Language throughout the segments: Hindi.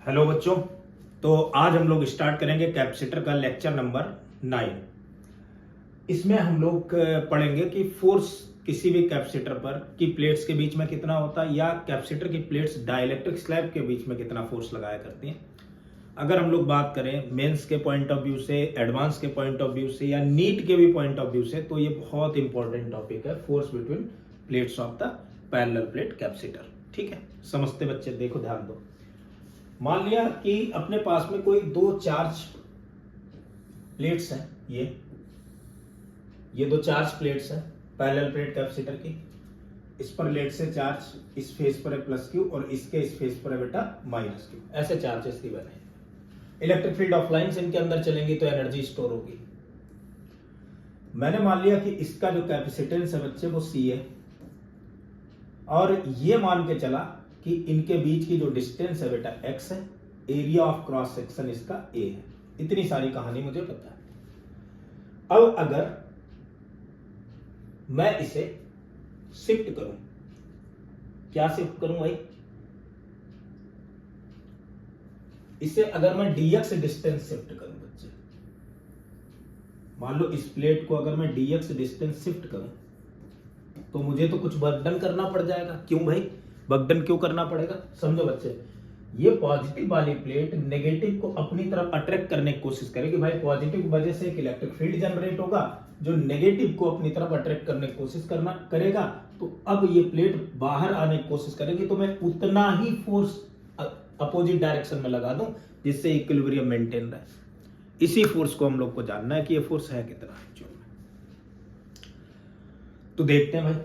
हेलो बच्चों। तो आज हम लोग स्टार्ट करेंगे कैपेसिटर का लेक्चर नंबर 9। इसमें हम लोग पढ़ेंगे कि फोर्स किसी भी कैपेसिटर पर की प्लेट्स के बीच में कितना होता है या कैपेसिटर की प्लेट्स डाइलेक्ट्रिक स्लैब के बीच में कितना फोर्स लगाया करती हैं। अगर हम लोग बात करें मेंस के पॉइंट ऑफ व्यू से, एडवांस के पॉइंट ऑफ व्यू से या नीट के भी पॉइंट ऑफ व्यू से, तो ये बहुत इंपॉर्टेंट टॉपिक है, force between plates of the parallel plate capacitor. ठीक है, समझते बच्चे, देखो ध्यान दो। मान लिया कि अपने पास में कोई दो चार्ज प्लेट्स हैं, ये दो चार्ज प्लेट्स हैं पैरेलल प्लेट कैपेसिटर की। इस पर लेट से चार्ज इस फेस पर है प्लस क्यू और इसके इस फेस पर है बेटा माइनस क्यू। ऐसे चार्जेस की बने। इलेक्ट्रिक फील्ड ऑफ लाइंस इनके अंदर चलेंगी तो एनर्जी स्टोर होगी। मैंने मान लिया कि इसका जो कैपेसिटेंस है बच्चे वो सी है और ये मान के चला कि इनके बीच की जो डिस्टेंस है बेटा x है, एरिया ऑफ क्रॉस सेक्शन इसका a है। इतनी सारी कहानी मुझे पता है। अब अगर मैं इसे शिफ्ट करूं, क्या शिफ्ट करूं भाई? इसे अगर मैं dx डिस्टेंस शिफ्ट करूं बच्चे, मान लो इस प्लेट को अगर मैं dx डिस्टेंस शिफ्ट करूं तो मुझे तो कुछ वर्क डन करना पड़ जाएगा। क्यों भाई वर्क डन क्यों करना पड़ेगा? समझो बच्चे, ये पॉजिटिव वाली प्लेट नेगेटिव को अपनी तरफ अट्रैक्ट करने की कोशिश करेगी। भाई पॉजिटिव की वजह से एक इलेक्ट्रिक फील्ड जनरेट होगा जो नेगेटिव को अपनी तरफ अट्रैक्ट करने की कोशिश करेगा। तो अब ये प्लेट बाहर आने की कोशिश करेगी तो मैं उतना ही फोर्स अपोजिट डायरेक्शन में लगा दूं जिससे इक्विलिब्रियम मेंटेन रहे। इसी फोर्स को हम लोग को जानना है कि ये फोर्स है कितना एक्चुअल में। तो देखते हैं भाई,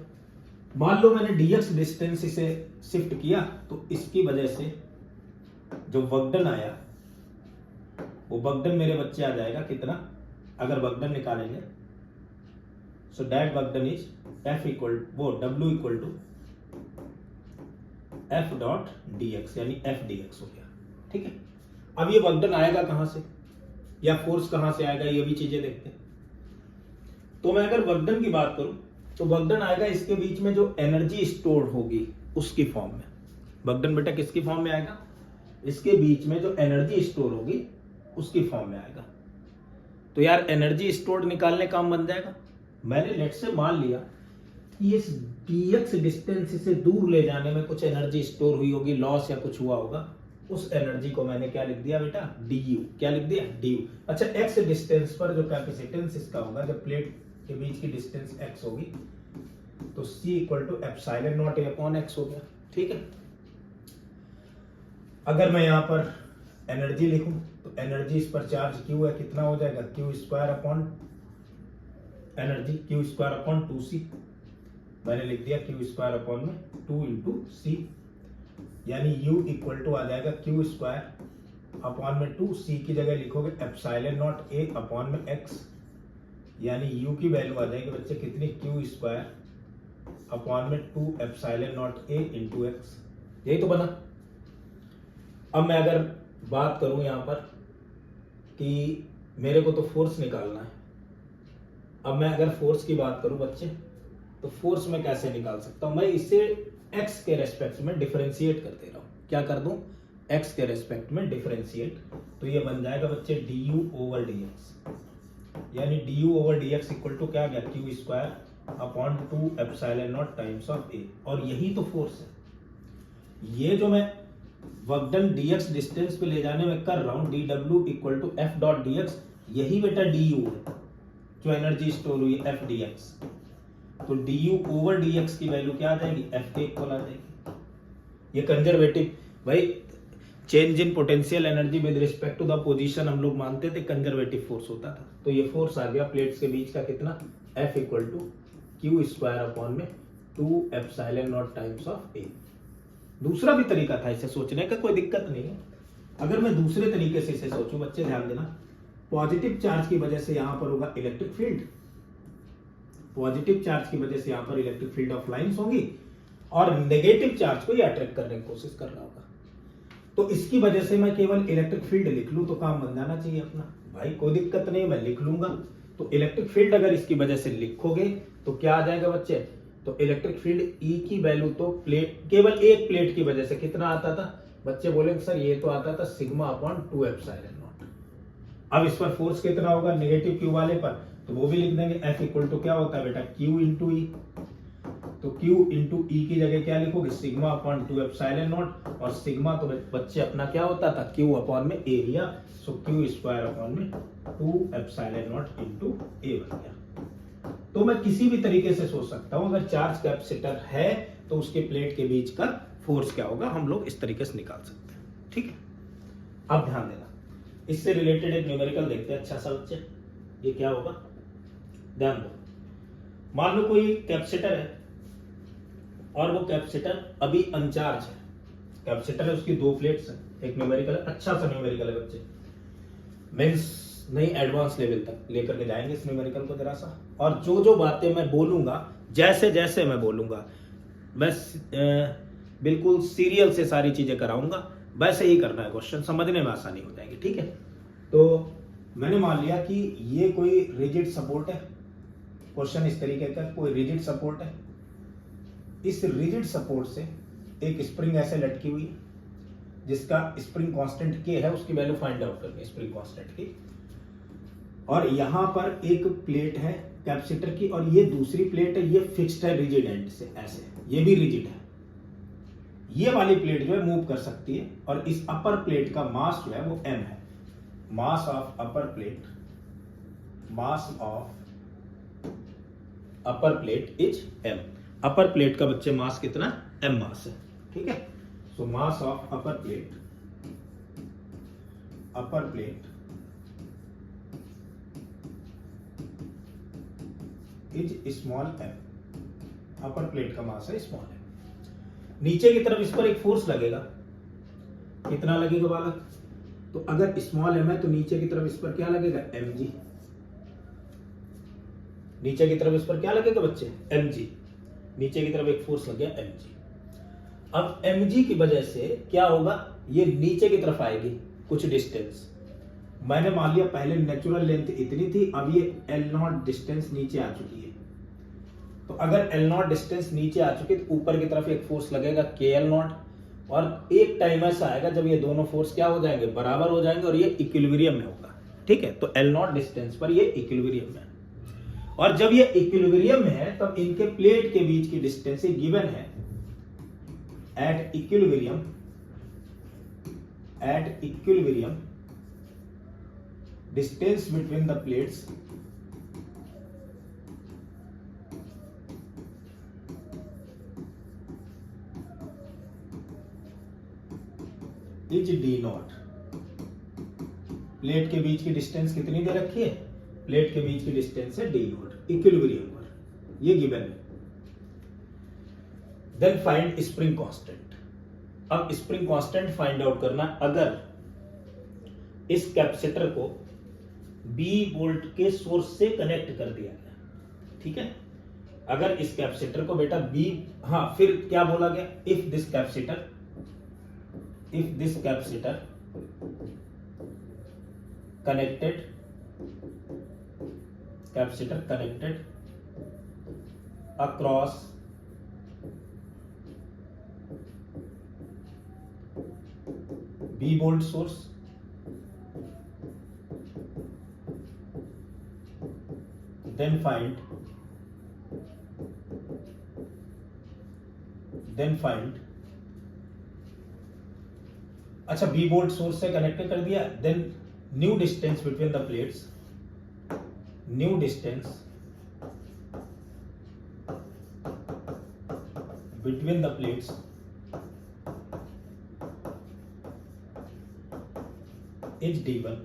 मान लो मैंने dx डिस्टेंस इसे शिफ्ट किया तो इसकी वजह से जो वर्क डन आया वो वर्क डन मेरे बच्चे आ जाएगा कितना? अगर वर्क डन निकालेंगे so that work done is F equal W equal to F dot dx, यानी F dx हो गया। ठीक है, अब ये वर्क डन आएगा कहां से या फोर्स कहां से आएगा, ये भी चीजें देखते हैं। तो मैं अगर वर्क डन की बात करूं तो वर्क डन आएगा इसके बीच में जो एनर्जी स्टोर होगी उसकी फॉर्म में। वर्क डन बेटा किसकी फॉर्म में आएगा? इसके बीच में जो एनर्जी स्टोर होगी उसकी फॉर्म में आएगा। तो यार एनर्जी स्टोर निकालने का काम बन जाएगा। मैंने लेट से मान लिया कि इस dx डिस्टेंस से दूर ले जाने में कुछ एनर्जी स्टोर हुई होगी, लॉस या कुछ हुआ होगा। उस एनर्जी को मैंने क्या लिख दिया बेटा? du। क्या लिख दिया? du। अच्छा, x डिस्टेंस पर जो कैपेसिटेंस इसका होगा, जब प्लेट के बीच की डिस्टेंस x होगी तो c equal to epsilon nought a upon x हो गया। ठीक है, अगर मैं यहां पर एनर्जी लिखूं तो एनर्जी इस पर चार्ज q है, कितना हो जाएगा? q square upon energy q square upon 2c। मैंने लिख दिया q स्क्वायर अपॉन में 2 इंटू सी, यानी u इक्वल टू आ जाएगा q स्क्वायर अपॉन में 2, c की जगह लिखोगे एप्सिलॉन नॉट a अपॉन में x, यानी u की वैल्यू आ जाएगी बच्चे कितनी? q स्क्वायर अपॉन में 2 epsilon nought a into x. यही तो बना। अब मैं अगर बात करूं यहां पर कि मेरे को तो फोर्स निकालना है। अब मैं अगर फोर्स की बात करूं बच्चे तो फोर्स में कैसे निकाल सकता हूं? मैं इसे x के रेस्पेक्ट में डिफरेंशिएट कर दे रहा हूं। क्या कर दूं? x के रेस्पेक्ट में डिफरेंशिएट। तो ये बन जाएगा बच्चे du ओवर dx, यानी du over dx equal to क्या गया? q square upon 2 epsilon not times of a। और यही तो फोर्स है। ये जो मैं वर्क डन dx डिस्टेंस पे ले जाने में कर रहा हूं dw equal to f dot dx, यही बेटा du है जो एनर्जी स्टोर हुई f dx। तो du ओवर dx की वैल्यू क्या आ जाएगी? f के इक्वल आ जाएगी। ये कंजर्वेटिव भाई, change in potential energy with respect to the position हम लोग मानते थे कंजर्वेटिव फोर्स होता था। तो ये फोर्स आ गया प्लेट्स के बीच का कितना? F equal to q square upon में 2 epsilon not times of a। दूसरा भी तरीका था इसे सोचने का, कोई दिक्कत नहीं है। अगर मैं दूसरे तरीके से इसे सोचूं बच्चे, ध्यान देना, पॉजिटिव चार्ज की वजह से यहां पर होगा इलेक्ट्रिक फील्ड, पॉजिटिव चार्ज की वजह से यहां पर इलेक्ट्रिक फील्ड ऑफ लाइंस होंगी और नेगेटिव चार्ज को ये अट्रैक्ट करने की कोशिश कर रहा होगा। तो इसकी वजह से मैं केवल इलेक्ट्रिक फील्ड लिख लूं तो काम बन जाना चाहिए अपना। भाई कोई दिक्कत नहीं, मैं लिख लूंगा। तो इलेक्ट्रिक फील्ड अगर इसकी वजह से लिखोगे तो क्या आ जाएगा बच्चे? तो इलेक्ट्रिक फील्ड E की वैल्यू तो प्लेट, केवल एक प्लेट की वजह से कितना आता था? बच्चे बोलेंगे सर ये तो आता था सिग्मा अपॉन 2 एप्सिलॉन नॉट। अब इस पर फोर्स कितना होगा नेगेटिव क्यू वाले पर, तो वो भी लिख देंगे F इक्वल टू क्या होता है बेटा Q इंटू ई। तो Q इंटू ई की जगह क्या लिखोगे सिग्मा अपॉन 2 एप्सिलॉन नॉट, और सिग्मा तो बच्चे अपना क्या होता था Q अपॉन में एरिया, सो Q स्क्वायर अपॉन में 2 एप्सिलॉन नॉट इंटू ए बन गया। तो मैं किसी भी तरीके से सोच सकता हूं अगर चार्ज कैपेसिटर है तो उसके प्लेट के बीच का फोर्स क्या होगा, हम लोग इस तरीके से निकाल सकते हैं। ठीक है, अब ध्यान देना, इससे रिलेटेड एक न्यूमेरिकल देखते हैं। अच्छा सा बच्चे, ये क्या होगा, ध्यान दो। मान लो कोई कैपेसिटर है और वो कैपेसिटर अभी अनचार्ज है। कैपेसिटर है, उसकी 2 प्लेट्स हैं, एक न्यूमेरिकल है, अच्छा सा न्यूमेरिकल है बच्चे, मींस नहीं एडवांस लेवल तक लेकर के जाएंगे इस न्यूमेरिकल को जरा सा। और जो जो बातें मैं बोलूंगा, जैसे जैसे मैं बोलूंगा, मैं बिल्कुल सीरियल से सारी चीजें कराऊंगा, वैसे ही करना है, क्वेश्चन समझने में आसानी हो जाएगी। ठीक है, तो मैंने मान लिया कि ये कोई रिजिड सपोर्ट है, क्वेश्चन इस तरीके का, कोई रिजिड सपोर्ट है, इस रिजिड सपोर्ट से एक स्प्रिंग ऐसे लटकी हुई है जिसका स्प्रिंग कांस्टेंट K है, उसकी वैल्यू फाइंड आउट करनी है स्प्रिंग कांस्टेंट की। और यहां पर एक प्लेट है कैपेसिटर की और ये दूसरी प्लेट है, ये फिक्स्ड है रिजिड एंड से, ऐसे ये भी रिजिड है। ये वाली प्लेट जो है मूव कर सकती है और इस अपर प्लेट का मास जो है वो m है। Mass of upper plate, mass of upper plate is m। Upper plate का बच्चे मास कितना, m मास है। ठीक है, so mass of upper plate is small m। Upper plate का मास है स्मॉल m। नीचे की तरफ इस पर एक फोर्स लगेगा, कितना लगेगा बालक, तो अगर स्मॉल m है तो नीचे की तरफ इस पर क्या लगेगा mg। नीचे की तरफ इस पर क्या लगेगा बच्चे mg, नीचे की तरफ एक फोर्स लग गया mg। अब mg की वजह से क्या होगा, ये नीचे की तरफ आएगी कुछ डिस्टेंस। मैंने मान लिया पहले नेचुरल लेंथ इतनी थी, अब ये L0 डिस्टेंस नीचे आ चुकी है। तो अगर L0 डिस्टेंस नीचे आ चुकी है तो ऊपर की तरफ एक फोर्स लगेगा KL0, और एक टाइम ऐसा आएगा जब ये दोनों फोर्स क्या हो जाएंगे, बराबर हो जाएंगे और ये इक्विलिब्रियम में होगा। ठीक है, तो L0 डिस्टेंस पर ये इक्विलिब्रियम में, और जब ये इक्विलिब्रियम में है तब इनके प्लेट के बीच की डिस्टेंस गिवन है at equilibrium distance between the plates is d0। Plate के बीच की डिस्टेंस कितनी दे रखी है, प्लेट के बीच की डिस्टेंस है d0 इक्विलिब्रियम पर, ये गिवन है। Then find spring constant. अब स्प्रिंग कांस्टेंट फाइंड आउट करना, अगर इस कैपेसिटर को B वोल्ट के सोर्स से कनेक्ट कर दिया गया। ठीक है, अगर इस कैपेसिटर को बेटा B, हाँ फिर क्या बोला गया, if this capacitor connected across B volt source, then find अच्छा B वोल्ट सोर्स से कनेक्ट कर दिया, then new distance between the plates, is d1।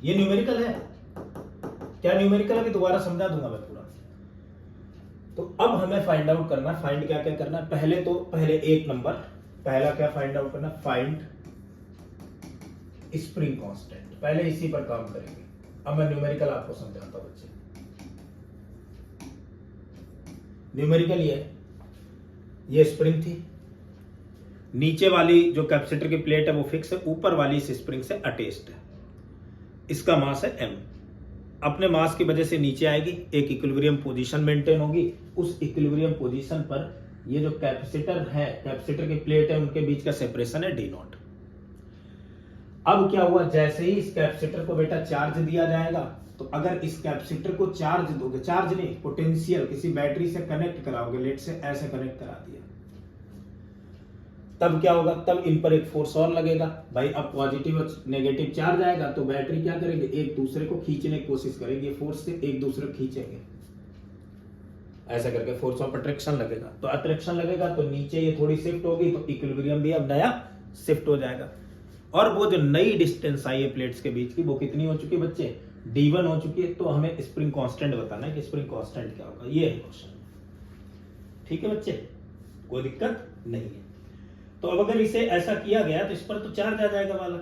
ये न्यूमेरिकल है, क्या न्यूमेरिकल है, दोबारा समझा दूंगा मैं पूरा। तो अब हमें फाइंड आउट करना, फाइंड क्या क्या करना है, पहले एक नंबर, पहला क्या फाइंड आउट करना, फाइंड स्प्रिंग कांस्टेंट। पहले इसी पर काम करेंगे, अब मैं न्यूमेरिकल आपको समझाता हूं बच्चे। न्यूमेरिकल ये स्प्रिंग थी, नीचे वाली जो कैपेसिटर की प्लेट है वो फिक्स है, ऊपर वाली इस स्प्रिंग से अटैच्ड है, इसका मास है m। अपने मास की वजह से नीचे आएगी, एक इक्विलिब्रियम पोजीशन मेंटेन होगी, उस इक्विलिब्रियम पोजीशन पर ये जो कैपेसिटर है, कैपेसिटर की प्लेट है, उनके बीच का सेपरेशन है डी नॉट। अब क्या हुआ, जैसे ही इस कैपेसिटर को बेटा चार्ज दिया जाएगा, तो अगर इस कैपेसिटर को चार्ज दोगे, चार्ज नहीं पोटेंशियल किसी बैटरी से कनेक्ट कराओगे, लेट से ऐसे कनेक्ट करा दिया, तब क्या होगा, तब इन पर एक फोर्स और लगेगा भाई। अब पॉजिटिव और नेगेटिव चार्ज आएगा तो बैटरी क्या करेंगे, एक दूसरे को खींचने की कोशिश करेंगे, फोर्स से एक दूसरे को खींचेंगे, ऐसा करके फोर्स ऑफ अट्रैक्शन लगेगा। तो अट्रैक्शन लगेगा तो नीचे ये थोड़ी शिफ्ट होगी, तो इक्विलिब्रियम भी अब नया शिफ्ट हो जाएगा। और वो जो नई डिस्टेंस आई है प्लेट्स के बीच की, वो कितनी हो चुकी है बच्चे, d1 हो चुकी है। तो हमें स्प्रिंग कांस्टेंट बताना है कि स्प्रिंग कांस्टेंट क्या होगा, ये है क्वेश्चन। ठीक है बच्चे, कोई दिक्कत नहीं है। तो अब अगर इसे ऐसा किया गया तो इस पर तो चार्ज आ जाएगा वाला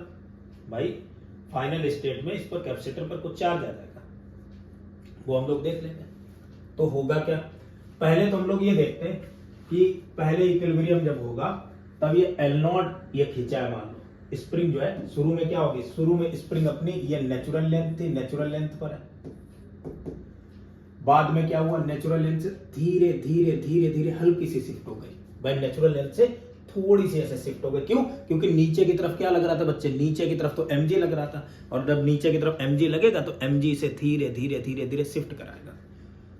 भाई, फाइनल स्टेट में इस पर कैपेसिटर पर कुछ चार्ज आ जाएगा, वो हम लोग देख लेंगे। तो होगा क्या, पहले तो हम लोग ये देखते हैं कि पहले इक्विलिब्रियम जब होगा तब ये L0 ये खींचा है, मान लो स्प्रिंग जो है शुरू में क्या होगी, शुरू में स्प्रिंग अपनी ये नेचुरल लेंथ थी, नेचुरल लेंथ पर है। बाद में क्या हुआ, नेचुरल लेंथ से धीरे धीरे धीरे धीरे हल्की सी शिफ्ट हो गई भाई, नेचुरल लेंथ से थोड़ी सी ऐसे शिफ्ट हो गई। क्यों, क्योंकि नीचे की तरफ क्या लग रहा था बच्चे, नीचे की तरफ तो mg लग रहा था, और जब नीचे की तरफ mg लगेगा तो mg से धीरे धीरे धीरे धीरे शिफ्ट कराएगा।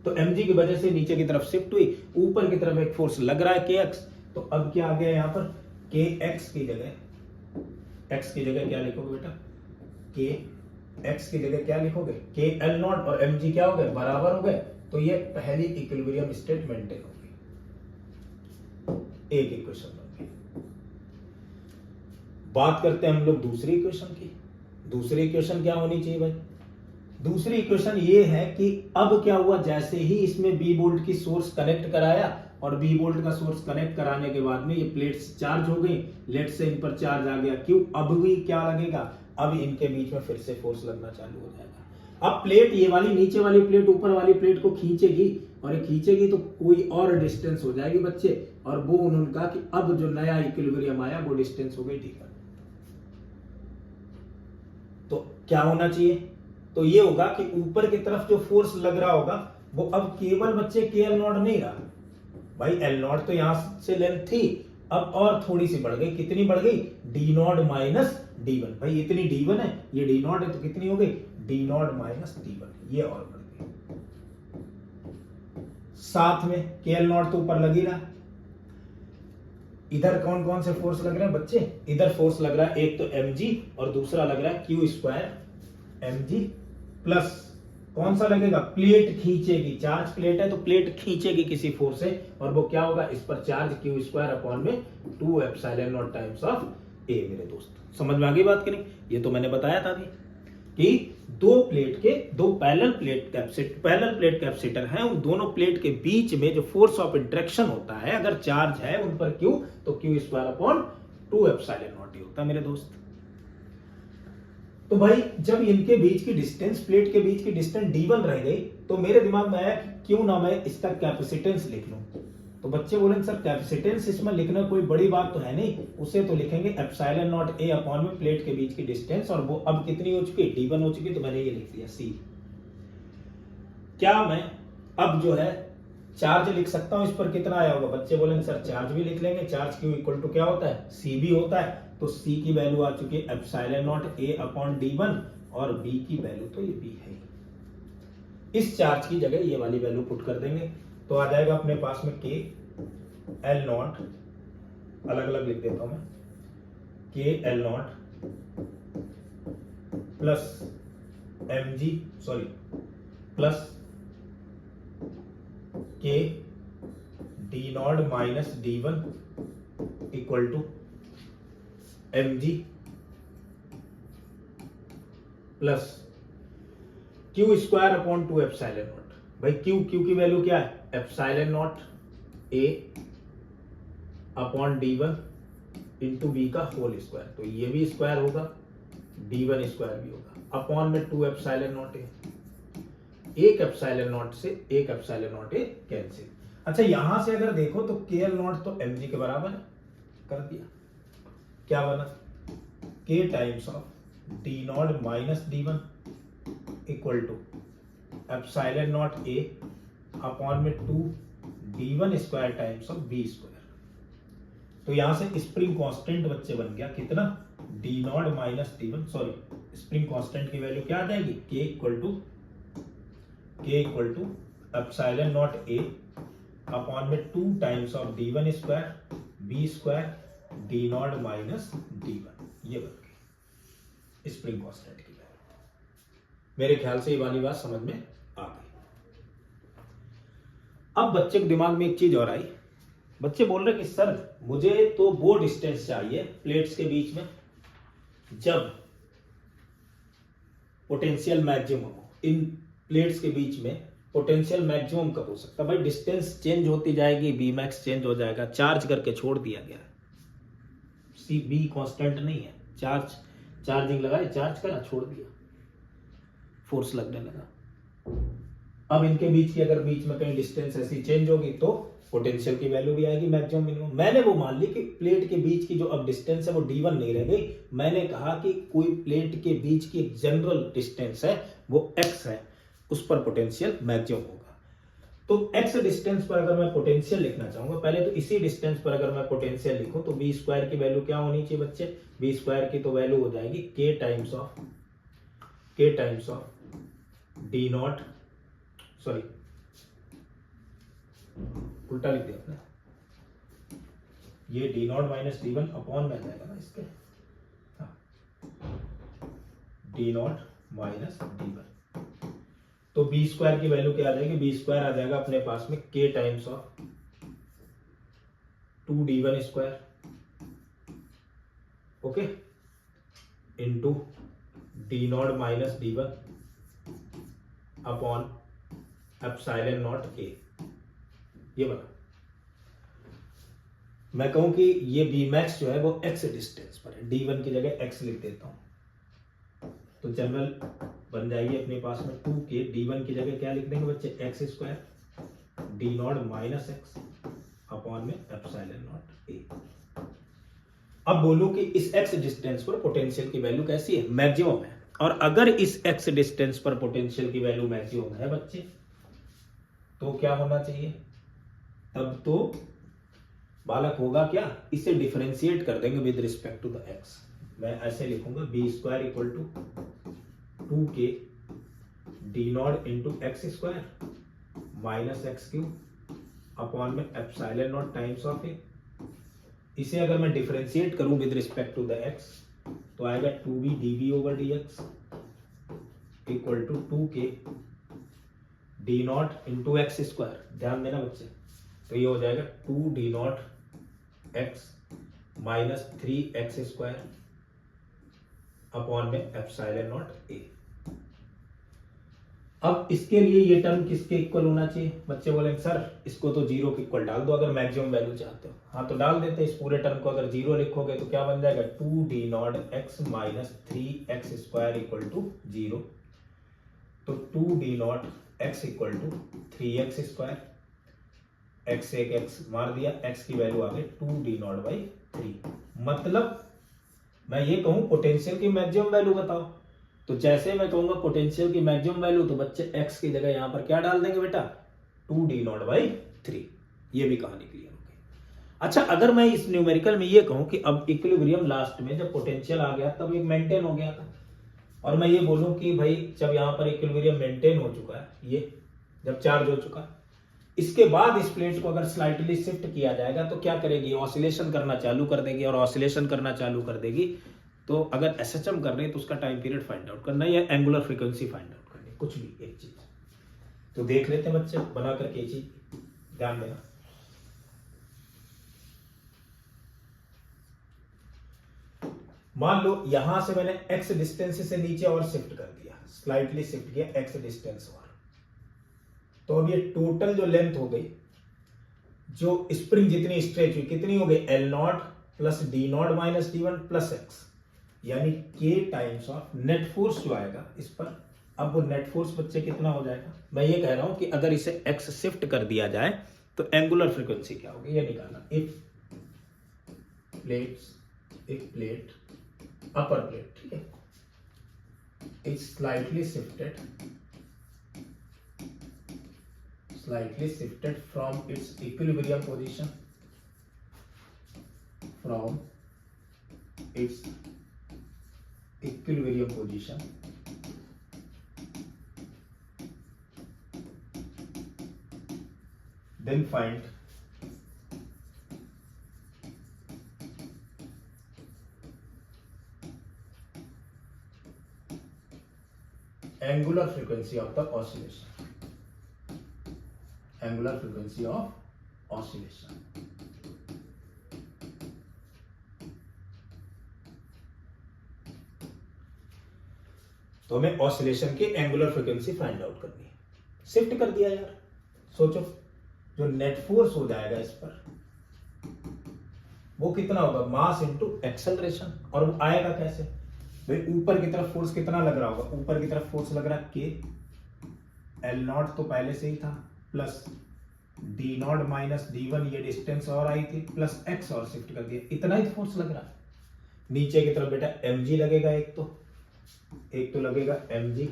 तो mg की वजह से नीचे की तरफ शिफ्ट हुई, ऊपर की तरफ एक फोर्स लग रहा है kx। तो अब क्या आ गया यहाँ पर, kx की जगह, x की जगह क्या लिखोगे बेटा, kx की जगह क्या लिखोगे, KL0 और mg क्या हो गए, बराबर हो गए। तो ये पहली इक्विलिब्रियम स्टेट मेंटेन हो गई, एक इक्वेशन बन गई। बात करते हैं हम लोग दूसरी इक्वेशन की। दूसरी इक्वेशन क्या होनी चाहिए भाई, दूसरी इक्वेशन ये है कि अब क्या हुआ, जैसे ही इसमें बी वोल्ट की सोर्स कनेक्ट कराया और बी वोल्ट का सोर्स कनेक्ट कराने के बाद में ये प्लेट्स चार्ज हो गई, लेट से इन पर चार्ज आ गया। क्यों, अब भी क्या लगेगा, अब इनके बीच में फिर से फोर्स लगना चालू हो जाएगा। अब प्लेट ये वाली नीचे वाली प्लेट ऊपर वाली प्लेट को खींचेगी, और ये खींचेगी तो कोई और डिस्टेंस हो जाएगी बच्चे, और वो उन्होंने कहा कि अब जो नया इक्विलिब्रियम आया वो डिस्टेंस हो गई d1। तो क्या होना चाहिए, तो ये होगा कि ऊपर की तरफ जो फोर्स लग रहा होगा वो अब केवल बच्चे KL0 नहीं रहा भाई, L0 तो यहां से लेंथ थी, अब और थोड़ी सी बढ़ गई, कितनी बढ़ गई, d0 माइनस d1। भाई इतनी d1 है, ये d0 है, तो कितनी हो गई, d0 माइनस d1, ये और बढ़ गई। साथ में KL0 तो ऊपर लग ही रहा, इधर कौन कौन से फोर्स लग रहे हैं बच्चे, इधर फोर्स लग रहा है एक तो mg और दूसरा लग रहा है q स्क्वायर mg प्लस कौन सा लगेगा, प्लेट खींचेगी, चार्ज प्लेट है तो प्लेट खींचेगी किसी फोर्स से, और वो क्या होगा, इस पर चार्ज q स्क्वायर अपॉन में 2 epsilon not times of a। मेरे दोस्त समझ में आ गई बात कि नहीं, ये तो मैंने बताया था अभी कि दो पैरेलल प्लेट कैपेसिटर हैं, उन दोनों प्लेट के बीच में जो फोर्स ऑफ इंटरेक्शन होता है, अगर चार्ज है उन पर q, तो q square upon 2 epsilon not होता है मेरे दोस्त। तो भाई जब इनके बीच की डिस्टेंस, प्लेट के बीच की डिस्टेंस d1 रह गई, तो मेरे दिमाग में आया कि क्यों ना मैं इसका कैपेसिटेंस लिख लूं। तो बच्चे बोलेंगे सर कैपेसिटेंस इसमें लिखना कोई बड़ी बात तो है नहीं, उसे तो लिखेंगे एप्सिलॉन नॉट a अपॉन में प्लेट के बीच की डिस्टेंस, और वो अब कितनी हो चुकी है, d1 हो चुकी है, तो मैंने ये लिख दिया c। क्या मैं अब जो है चार्ज लिख सकता हूं, इस पर कितना आया होगा, बच्चे बोलेंगे सर चार्ज भी लिख लेंगे, चार्ज q इक्वल टू क्या होता है, c भी होता है। तो c की वैल्यू आ चुकी है epsilon nought a upon d1, और b की वैल्यू तो ये b है। इस चार्ज की जगह ये वाली वैल्यू पुट कर देंगे, तो आ जाएगा अपने पास में k L0, अलग अलग लिख देता हूं मैं, k L0 plus mg plus k d0 minus d1 equal to mg plus q square upon 2 epsilon nought. भाई q की वैल्यू क्या है, epsilon nought a upon d1 into b का होल स्क्वायर, तो ये भी स्क्वायर होगा, d1 स्क्वायर भी होगा, अपॉन में 2 एप्सिलॉन नॉट a, एक एप्सिलॉन नॉट से एक एप्सिलॉन नॉट a कैंसिल। अच्छा यहां से अगर देखो तो KL0 तो mg के बराबर है, कर दिया, क्या बना, k times of d0 minus d1 equal to epsilon nought a upon में 2 d1 square times of b square. तो यहां से स्प्रिंग कांस्टेंट बच्चे बन गया कितना, D not minus D one, sorry spring constant की वैल्यू क्या आ जाएगी, k equal to epsilon nought a upon में 2 times of d1 square b square D not minus d1, ये बन गई स्प्रिंग कांस्टेंट की वैल्यू। मेरे ख्याल से ये वाली बात समझ में आ गई। अब बच्चे के दिमाग में एक चीज और आई, बच्चे बोल रहे कि सर मुझे तो वो डिस्टेंस चाहिए प्लेट्स के बीच में जब पोटेंशियल मैक्सिमम हो। इन प्लेट्स के बीच में पोटेंशियल मैक्सिमम कब हो सकता है? भाई डिस्टेंस चेंज होती जाएगी, बी मैक्स चेंज हो जाएगा, चार्ज करके छोड़ दिया गया है, सी बी कांस्टेंट नहीं है, चार्जिंग लगाए, चार्ज करा, छोड़ दिया, फोर्स लगने लगा। अब इनके बीच की अगर बीच में कहीं डिस्टेंस ऐसी चेंज होगी तो पोटेंशियल की वैल्यू भी आएगी मैक्सिमम मिनिमम। मैंने वो मान ली कि प्लेट के बीच की जो अब डिस्टेंस है वो d1 नहीं रह गई, मैंने कहा कि कोई प्लेट के बीच की एक जनरल डिस्टेंस है वो x है, उस पर पोटेंशियल मैक्सिमम होगा। तो x डिस्टेंस पर अगर मैं पोटेंशियल लिखना चाहूंगा, पहले तो इसी डिस्टेंस पर अगर मैं पोटेंशियल लिखूं तो b स्क्वायर की वैल्यू क्या होनी चाहिए बच्चे, b स्क्वायर की तो वैल्यू हो जाएगी k times of D not, sorry उल्टा लिख दिया आपने, ये D not minus D one upon में जाएगा ना इसके, D not minus D one. तो बी स्क्वायर की वैल्यू क्या आ जाएगी, बी स्क्वायर आ जाएगा अपने पास में k times of 2d1 square, okay, into D not minus D one upon epsilon nought a। ये बना, मैं कहूं कि ये बी मैक्स जो है वो x डिस्टेंस पर है, d1 की जगह x लिख देता हूं, तो जनरल बन जाएगी अपने पास में 2k, d1 की जगह क्या लिख देंगे बच्चे, x square D not minus x upon में एप्सिलॉन नॉट a। अब बोलो कि इस x डिस्टेंस पर पोटेंशियल की वैल्यू कैसी है, मैक्सिमम है। और अगर इस x डिस्टेंस पर पोटेंशियल की वैल्यू मैक्सिमम है बच्चे, तो क्या होना चाहिए, तब तो बालक होगा क्या, इसे डिफरेंशिएट कर देंगे with respect to the x। मैं ऐसे लिखूंगा B square equal to 2k D nought into X square minus X cube upon में epsilon not times of A. इसे अगर मैं डिफरेंशिएट करूं with respect to the x तो आएगा 2b dv over dx equal to 2k D nought into X square. ध्यान देना बच्चे, तो ये हो जाएगा 2 D not x minus 3x square upon में एप्सिलॉन नॉट a। अब इसके लिए ये टर्म किसके इक्वल होना चाहिए, बच्चे बोलेंगे सर इसको तो जीरो के इक्वल डाल दो अगर मैक्सिमम वैल्यू चाहते हो। हाँ तो डाल देते, इस पूरे टर्म को अगर जीरो लिखोगे तो क्या बन जाएगा, 2 D not x minus 3x square equal to zero. तो 2 D not x equal to 3x square, x एक x मार दिया, x की वैल्यू आ गई 2 डी नॉट बाई 3। मतलब मैं ये कहूं पोटेंशियल की मैक्सिमम वैल्यू बताओ, तो जैसे मैं कहूंगा पोटेंशियल की मैक्सिमम वैल्यू तो बच्चे x की जगह यहां पर क्या डाल देंगे बेटा, 2 डी नॉट बाई 3। ये भी कहानी क्लियर हो गई। अच्छा अगर मैं इस न्यूमेरिकल में ये कहूं कि अब इक्विलिब्रियम लास्ट में जब पोटेंशियल आ गया तब एक मेंटेन हो गया था, और मैं ये बोलूं कि भाई जब यहां पर इक्विलिब्रियम मेंटेन हो चुका है, ये जब चार्ज हो चुका, इसके बाद इस प्लेट को अगर स्लाइटली शिफ्ट किया जाएगा तो क्या करेगी, ऑसिलेशन करना चालू कर देगी, और ऑसिलेशन करना चालू कर देगी तो अगर एसएचएम कर रहे हैं तो उसका टाइम पीरियड फाइंड आउट करना है या एंगुलर फ्रीक्वेंसी फाइंड आउट करनी है, कुछ भी एक चीज। तो देख लेते हैं बच्चे बना करके ये चीज, ध्यान देना। मान लो यहां से मैंने x डिस्टेंस से नीचे और शिफ्ट कर दिया, स्लाइटली शिफ्ट किया x डिस्टेंस और, तो अब ये टोटल जो लेंथ हो गई, जो स्प्रिंग जितनी स्ट्रेच हुई कितनी हो गई, L not plus D not minus D one plus x, यानी k times of net force जो आएगा इस पर। अब वो नेट फोर्स बच्चे कितना हो जाएगा, मैं ये कह रहा हूं कि अगर इसे x शिफ्ट कर दिया जाए तो एंगुलर फ्रीक्वेंसी क्या होगी ये निकालना। इफ प्लेट अपर प्लेट, ठीक है, is slightly slightly shifted from its equilibrium position, from its equilibrium position then find angular frequency of the oscillation. Angular frequency of oscillation. तो हमें ऑसिलेशन की एंगुलर फ्रीक्वेंसी फाइंड आउट करनी है. शिफ्ट कर दिया यार. सोचो जो नेट फोर्स हो जाएगा इस पर वो कितना होगा, मास इनटू एक्सेलरेशन. और वो आएगा कैसे भाई, ऊपर की तरफ फोर्स कितना लग रहा होगा, ऊपर की तरफ फोर्स लग रहा है के एल नॉट तो पहले से ही था, plus D not minus D one, ये डिस्टेंस और आई थी, प्लस एक्स और शिफ्ट कर दिया, इतना ही फोर्स लग रहा है. नीचे की तरफ बेटा एम जी लगेगा, एक तो लगेगा एम जी,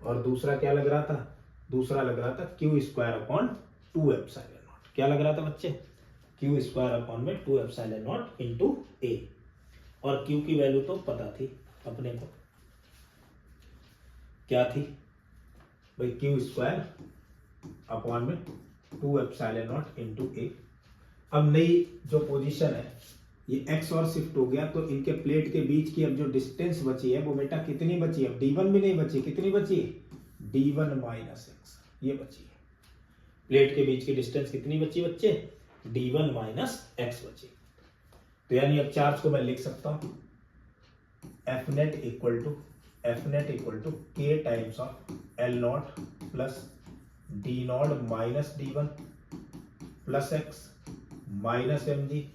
और दूसरा क्या लग रहा था, दूसरा लग रहा था Q square upon 2 epsilon not. क्या लग रहा था बच्चे, क्यू स्क्वायर अपॉन में 2 एप्सिलॉन नॉट इंटू ए. और क्यू की वैल्यू तो पता थी अपने को, क्या थी भाई, क्यू स्क्वायर अपॉन में 2 एप्सिलॉन नॉट इंटू ए. अब नई जो पोजीशन है ये x और शिफ्ट हो गया, तो इनके प्लेट के बीच की अब जो डिस्टेंस बची है वो बेटा कितनी बची है, d1 भी नहीं बची, कितनी बची है, d1 माइनस एक्स, ये बची है. प्लेट के बीच की डिस्टेंस कितनी बची बच्चे, d1 माइनस एक्स बची. तो यानी अब चार्ज को मैं लिख सकता हूं F net equal to k times of L naught plus D not minus d1 plus x minus M G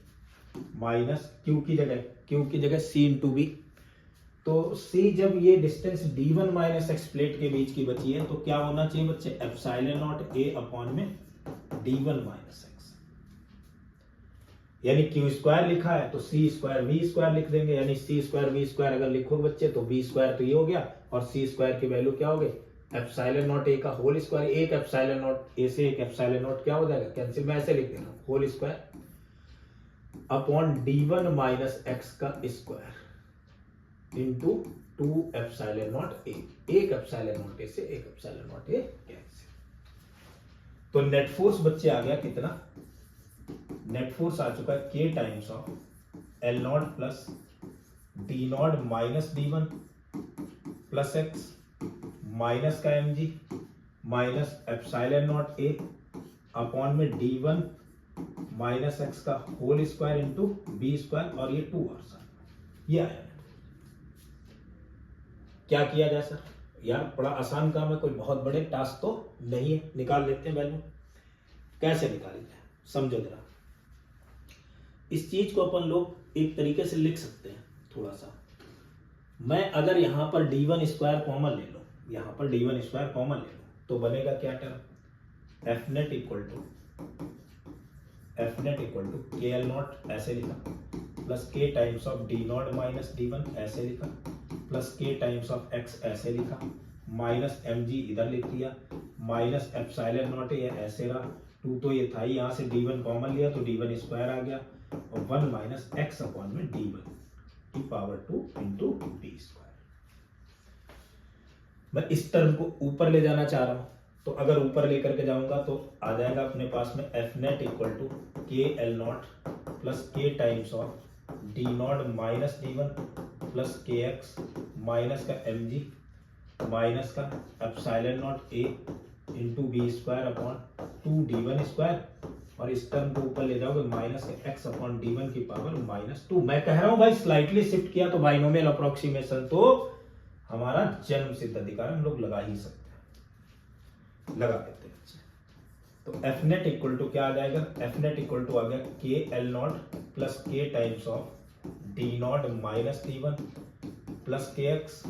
minus q की जगह सी इंटू बी. तो सी जब ये distance d1 minus x plate के बीच की बची है तो क्या होना चाहिए बच्चे, एप्सिलॉन नॉट ए अपॉन में d1 माइनस एक्स. यानी क्यू स्क्वायर लिखा है तो सी स्क्वायर वी स्क्वायर लिख देंगे, यानी सी स्क्वायर वी स्क्वायर अगर लिखोगे बच्चे तो बी स्क्वायर तो ये हो गया, और सी स्क्वायर की वैल्यू क्या हो गई, एप्सिलॉन नॉट ए का होल स्क्वायर. एक एप्सिलॉन नॉट ए से एक एप्सिलॉन नॉट क्या हो जाएगा, कैंसिल. मैं ऐसे लिख दे रहा हूं whole square upon d1 minus X का square into 2 epsilon naught A. एक एप्सिलॉन नॉट ए से एक एप्सिलॉन नॉट ए कैंसिल. तो नेट फोर्स बच्चे आ गया कितना, नेट फोर्स आ चुका है K times of L naught plus D not minus d1 plus x minus का M G minus epsilon naught A upon में d1 माइनस एक्स का whole square into B square, और ये 2 और ये आया. क्या किया जाए सर, यार बड़ा आसान काम है, कोई बहुत बड़े टास्क तो नहीं है. निकाल लेते हैं वैल्यू. कैसे निकाली जाए समझो जरा. इस चीज को अपन लोग एक तरीके से लिख सकते हैं थोड़ा सा. मैं अगर यहां पर d1 स्क्वायर कॉमन ले लो, यहां पर d1 स्क्वायर कॉमन ले लो तो बनेगा क्या term, F net equal to k L naught ऐसे लिखा, प्लस के times of D not minus d1 ऐसे लिखा, प्लस के टाइम्स ऑफ एक्स ऐसे लिखा, माइनस एम जी इधर लिख दिया, माइनस एप्सिलॉन नॉट ये ऐसे रहा, 2 तो ये था ही, यहाँ से d1 कॉमन लिया तो d1 स्क्वायर आ गया, और 1 माइनस एक्स अपॉन में d1 की पावर 2 इंटू बी स्क्वायर. मैं इस टर्म को ऊपर ले जाना चाह रहा हूं, तो अगर ऊपर लेकर के जाऊंगा तो आ जाएगा अपने पास में F net equal to k L naught plus के times of D not minus d1 plus के एक्स माइनस का एम जी माइनस का एप्सिलॉन नॉट ए into B square upon 2d1 square, और इस टर्म को ऊपर ले जाओगे माइनस एक्स अपॉन d1 की पावर -2. मैं कह रहा हूं भाई स्लाइटली शिफ्ट किया तो बाइनोमियल अप्रोक्सीमेशन तो हमारा जन्म सिद्ध अधिकार हम लोग लगा ही सकते हैं, लगा देते हैं. तो एफ नेट इक्वल टू क्या आ जाएगा, एफ नेट इक्वल टू आ गया के एल नॉट प्लस के times of D not minus d1 plus के एक्स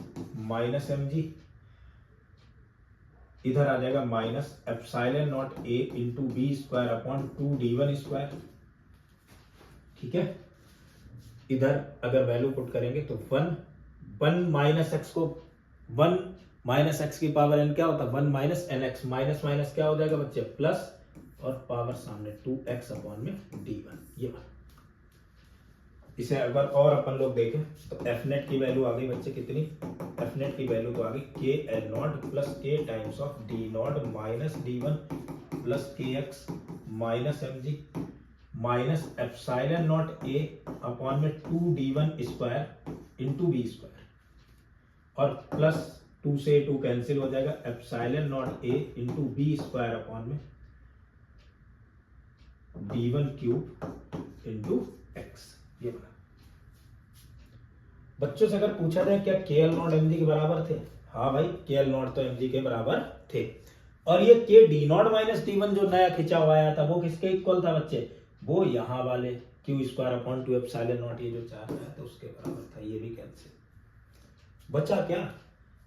माइनस एम जी, इधर आ जाएगा माइनस एप्सिलॉन नॉट ए into B square upon 2d1 square. ठीक है, इधर अगर वैल्यू पुट करेंगे तो 1 माइनस एक्स को 1 माइनस एक्स की पावर एन क्या होता है 1 minus n x, minus minus क्या हो जाएगा बच्चे प्लस, और पावर सामने 2x अपॉन में d1, ये बात। इसे अगर और अपन लोग देखें तो एफ नेट की वैल्यू आ गई बच्चे कितनी, एफ नेट की वैल्यू तो आ गई के एल नॉट प्लस के times of D not minus d1 plus के x minus M G minus epsilon naught A upon में 2d1 square into B square, और प्लस 2 से 2 कैंसिल हो जाएगा, एप्सिलॉन नॉट ए इंटू बी स्क्वायर अपॉन में d1 क्यूब इंटू एक्स, ये बना। बच्चों से अगर पूछा जाए क्या के एल नॉट एम जी के बराबर थे, हाँ भाई के एल नॉट तो एम जी के बराबर थे, और ये के D not minus D one जो नया खिंचा हुआ आया था वो किसके इक्वल था बच्चे, वो यहाँ वाले Q square upon 2 epsilon not ये जो चार आया था उसके बराबर था, ये भी कैंसिल। बचा क्या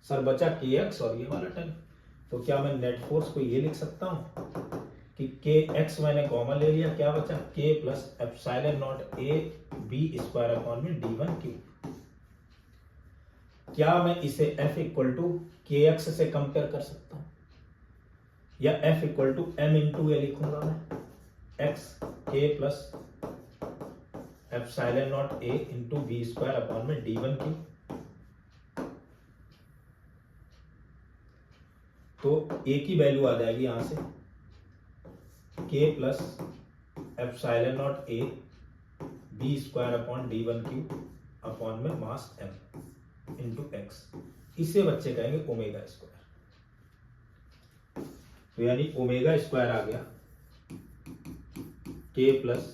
सर, बचा के एक्स और ये वाला टर्म। तो क्या मैं नेट फोर्स को ये लिख सकता हूँ कि के एक्स मैंने कॉमन ले लिया, क्या बचा K plus epsilon naught A B square upon में d1 क्यूब। क्या मैं इसे f equal to K X से कंपेयर कर सकता हूं, या f equal to M into A लिखूंगा मैं, x K plus epsilon naught ए इंटू बी स्क्वायर अपॉन में d1 क्यूब। तो a की वैल्यू आ जाएगी यहां से k plus epsilon naught A B square upon d1 cube upon में मास m इंटू एक्स, इसे बच्चे कहेंगे ओमेगा स्क्वायर। तो यानी ओमेगा स्क्वायर आ गया के plus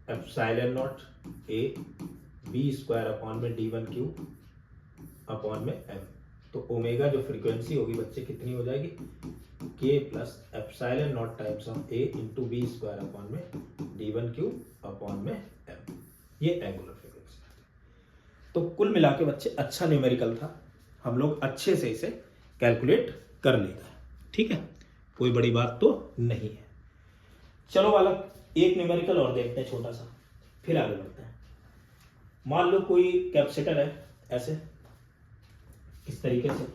epsilon naught A B square upon में d1 क्यूब अपॉन में m। तो ओमेगा जो फ्रीक्वेंसी होगी बच्चे कितनी हो जाएगी, k plus epsilon not times of a into B square upon में d1 क्यूब अपॉन में m, ये एंगुलर फ्रीक्वेंसी। तो कुल मिला के बच्चे अच्छा न्यूमेरिकल था, हम लोग अच्छे से इसे कैलकुलेट कर ले गए, ठीक है, कोई बड़ी बात तो नहीं है। चलो बालक एक न्यूमेरिकल और देखते हैं छोटा सा, फिर आगे बढ़ते हैं। मान लो कोई कैपेसिटर है ऐसे इस तरीके से,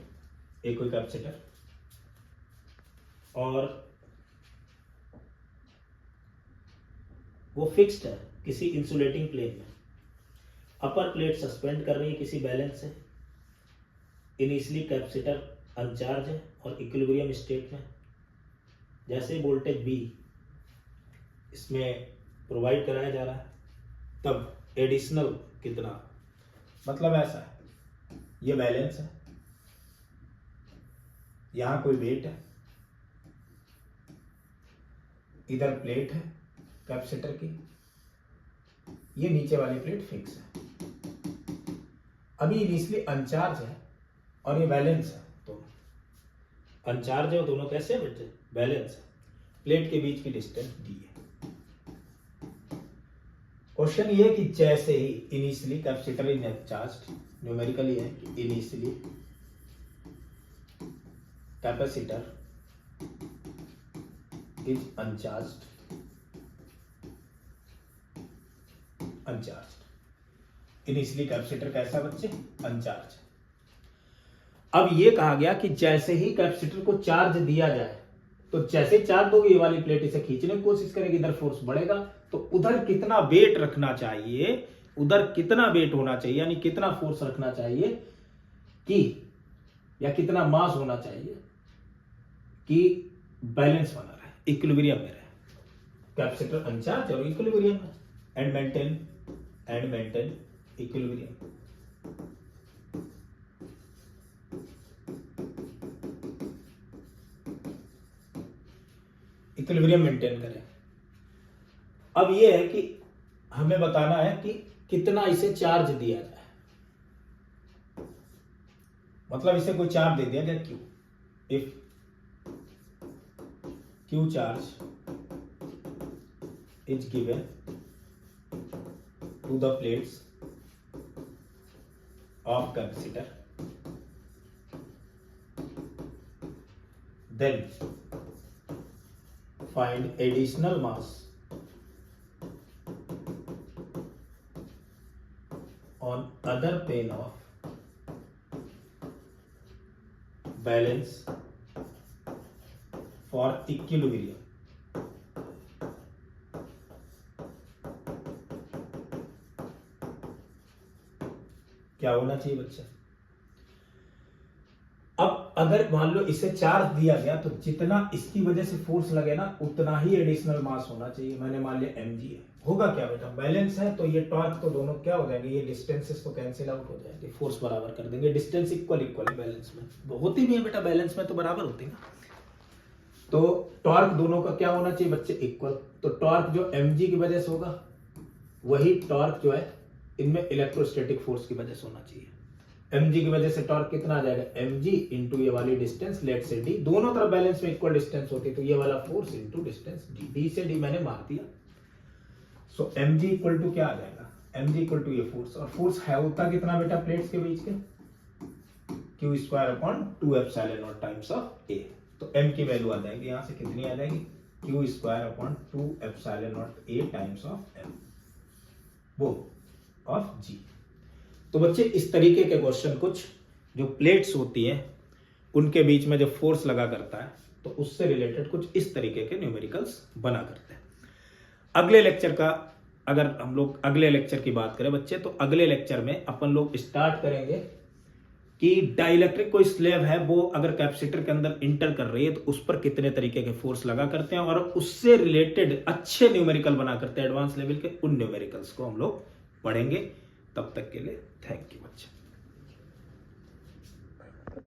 एक कोई कैपेसिटर, और वो फिक्स्ड है किसी इंसुलेटिंग प्लेन में, अपर प्लेट सस्पेंड कर रही है किसी बैलेंस से, इनिशियली कैपेसिटर अनचार्ज है और इक्विलिब्रियम स्टेट में। जैसे वोल्टेज बी इसमें प्रोवाइड कराया जा रहा है तब एडिशनल कितना, मतलब ऐसा है ये बैलेंस है, यहां कोई वेट है, इधर प्लेट है कैपेसिटर की, ये नीचे वाली प्लेट फिक्स है। अभी इनिशियली अनचार्ज है और ये बैलेंस है, तो अनचार्ज है दोनों कैसे है बेटे, बैलेंस है, प्लेट के बीच की डिस्टेंस दी है। क्वेश्चन ये है कि जैसे ही initially capacitor is uncharged, numerically है कि initially capacitor is uncharged, initially capacitor कैसा बच्चे, अनचार्ज। अब ये कहा गया कि जैसे ही कैपेसिटर को चार्ज दिया जाए, तो जैसे चार्ज दोगे ये वाली प्लेट इसे खींचने की कोशिश करेगी, इधर फोर्स बढ़ेगा, तो उधर कितना वेट रखना चाहिए, उधर कितना वेट होना चाहिए, यानी कितना फोर्स रखना चाहिए कि, या कितना मास होना चाहिए कि बैलेंस बना रहे, इक्विलिब्रियम में रहे, कैपेसिटर अनचार्ज और इक्विलिब्रियम में, and maintain equilibrium. Equilibrium maintain करें। अब ये है कि हमें बताना है कि कितना इसे चार्ज दिया जाए, मतलब इसे कोई चार्ज दे दिया गया Q, if Q charge is given to the plates of capacitor, then find additional mass on other plane of balance for equilibrium. क्या होना चाहिए बच्चा? अब अगर मान लो इसे चार्ज दिया गया तो जितना इसकी वजह से फोर्स लगे ना उतना ही एडिशनल मास होना चाहिए। मैंने मान लिया mg है, होगा क्या बेटा? बैलेंस है तो ये टॉर्क तो दोनों क्या हो जाएंगे, ये डिस्टेंसेस तो कैंसिल आउट हो जाएंगे, फोर्स बराबर कर देंगे। डिस्टेंस इक्वल इक्वल है बैलेंस में, होती भी है बेटा, बैलेंस में तो बराबर होती है ना। तो टॉर्क दोनों का क्या होना चाहिए बच्चे? इक्वल। तो टॉर्क जो mg की वजह से होगा वही टॉर्क जो है इनमें इलेक्ट्रोस्टैटिक फोर्स की वजह से होना चाहिए। mg की वजह से टॉर्क कितना आ जाएगा? mg इंटू ये वाली डिस्टेंस, लेट से d, दोनों तरफ बैलेंस में इक्वल डिस्टेंस होती है तो ये वाला फोर्स इंटू डिस्टेंस d से d मैंने मार दिया। सो mg इक्वल टू क्या आ जाएगा? mg इक्वल टू ये फोर्स, और फोर्स है होता कितना बेटा प्लेट्स के बीच के? q square upon 2 epsilon not times of a। तो m की वैल्यू आ जाएगी यहां से, कितनी आ जाएगी? q square upon 2 epsilon nought a times of m वो ऑफ g। तो बच्चे इस तरीके के क्वेश्चन कुछ जो प्लेट्स होती हैं उनके बीच में जो फोर्स लगा करता है तो उससे रिलेटेड कुछ इस तरीके के न्यूमेरिकल्स बना करते हैं। अगले लेक्चर का अगर हम लोग अगले लेक्चर की बात करें बच्चे, तो अगले लेक्चर में अपन लोग स्टार्ट करेंगे कि डाइलेक्ट्रिक कोई स्लेब है वो अगर कैपेसिटर के अंदर इंटर कर रही है तो उस पर कितने तरीके के फोर्स लगा करते हैं, और उससे रिलेटेड अच्छे न्यूमेरिकल बना करते हैं एडवांस लेवल के, उन न्यूमेरिकल्स को हम लोग पढ़ेंगे। तब तक के लिए थैंक यू बच्चे।